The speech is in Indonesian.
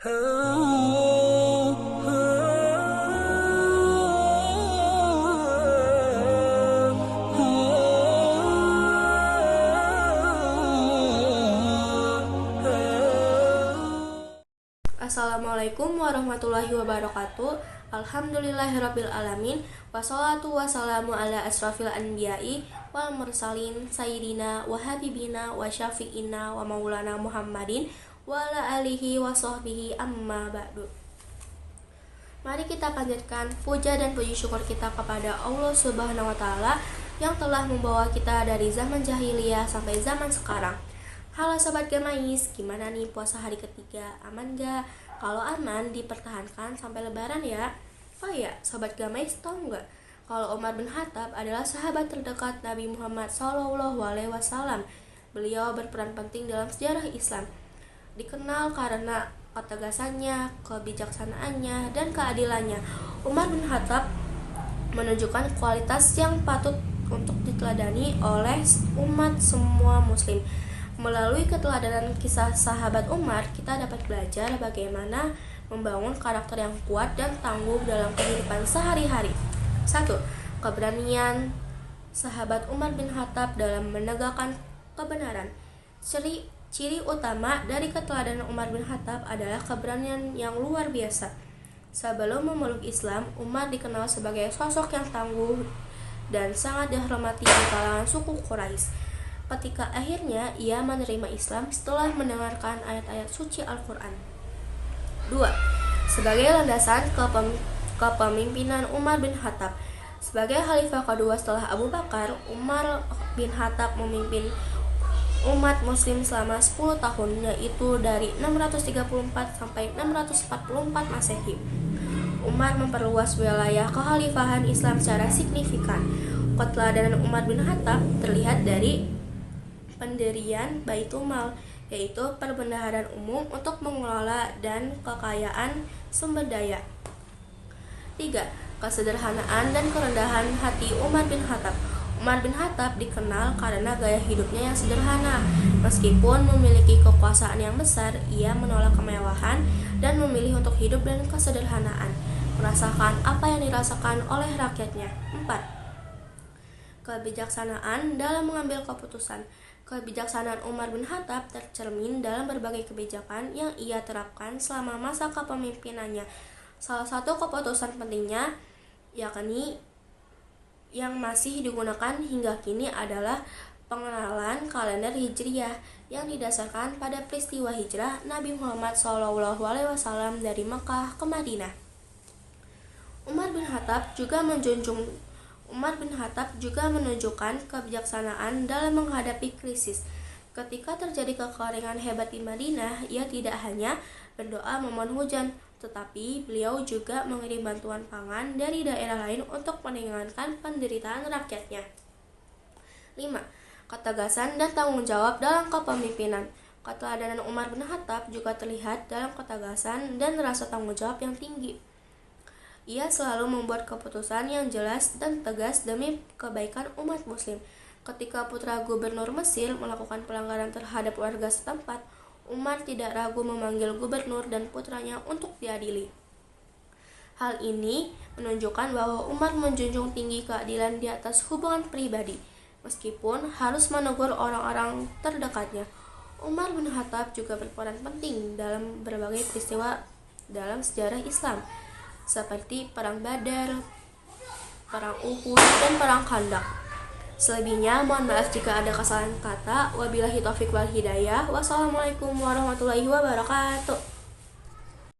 Assalamualaikum warahmatullahi wabarakatuh. Alhamdulillahirabbil alamin. Wassalatu wassalamu ala asrafil anbiya'i wal mursalin sayyidina wa habibina wa syafi'ina wa maulana Muhammadin wa ala alihi wa sahbihi amma ba'du. Mari kita panjatkan puja dan puji syukur kita kepada Allah Subhanahu wa taala yang telah membawa kita dari zaman jahiliyah sampai zaman sekarang. Halo Sobat Gamais, gimana nih puasa hari ketiga? Aman gak? Kalau aman, dipertahankan sampai lebaran ya. Oh iya, Sobat Gamais tahu nggak? Kalau Umar bin Khattab adalah sahabat terdekat Nabi Muhammad SAW. Beliau berperan penting dalam sejarah Islam. Dikenal karena ketegasannya, kebijaksanaannya, dan keadilannya. Umar bin Khattab menunjukkan kualitas yang patut untuk diteladani oleh umat semua muslim. Melalui keteladanan kisah sahabat Umar, kita dapat belajar bagaimana membangun karakter yang kuat dan tangguh dalam kehidupan sehari-hari. 1. Keberanian sahabat Umar bin Khattab dalam menegakkan kebenaran. Ciri utama dari keteladanan Umar bin Khattab adalah keberanian yang luar biasa. Sebelum memeluk Islam, Umar dikenal sebagai sosok yang tangguh dan sangat dihormati di kalangan suku Quraisy. Ketika akhirnya ia menerima Islam setelah mendengarkan ayat-ayat suci Al-Quran. 2. Sebagai landasan kepemimpinan Umar bin Khattab. Sebagai khalifah kedua setelah Abu Bakar, Umar bin Khattab memimpin umat muslim selama 10 tahun, yaitu dari 634 sampai 644 Masehi. Umar memperluas wilayah kekhalifahan Islam secara signifikan. Keteladanan Umar bin Khattab terlihat dari pendirian Baitul Mal, yaitu perbendaharaan umum untuk mengelola dan kekayaan sumber daya. 3. Kesederhanaan dan kerendahan hati Umar bin Khattab. Umar bin Khattab dikenal karena gaya hidupnya yang sederhana. Meskipun memiliki kekuasaan yang besar, ia menolak kemewahan dan memilih untuk hidup dengan kesederhanaan, merasakan apa yang dirasakan oleh rakyatnya. 4. Kebijaksanaan dalam mengambil keputusan. Kebijaksanaan Umar bin Khattab tercermin dalam berbagai kebijakan yang ia terapkan selama masa kepemimpinannya. Salah satu keputusan pentingnya, yakni yang masih digunakan hingga kini, adalah pengenalan kalender Hijriyah yang didasarkan pada peristiwa hijrah Nabi Muhammad SAW dari Mekah ke Madinah. Umar bin Khattab juga menunjukkan kebijaksanaan dalam menghadapi krisis. Ketika terjadi kekeringan hebat di Madinah, ia tidak hanya berdoa memohon hujan, tetapi beliau juga mengirim bantuan pangan dari daerah lain untuk meringankan penderitaan rakyatnya. 5. Ketegasan dan tanggung jawab dalam kepemimpinan. Keteladanan Umar bin Khattab juga terlihat dalam ketegasan dan rasa tanggung jawab yang tinggi. Ia selalu membuat keputusan yang jelas dan tegas demi kebaikan umat muslim. Ketika putra gubernur Mesir melakukan pelanggaran terhadap warga setempat, Umar tidak ragu memanggil gubernur dan putranya untuk diadili. Hal ini menunjukkan bahwa Umar menjunjung tinggi keadilan di atas hubungan pribadi. Meskipun harus menegur orang-orang terdekatnya, Umar bin Khattab juga berperan penting dalam berbagai peristiwa dalam sejarah Islam, seperti Perang Badar, Perang Uhud, dan Perang Khandaq. Selebihnya, mohon maaf jika ada kesalahan kata. Wabillahi taufiq wal hidayah. Wassalamualaikum warahmatullahi wabarakatuh.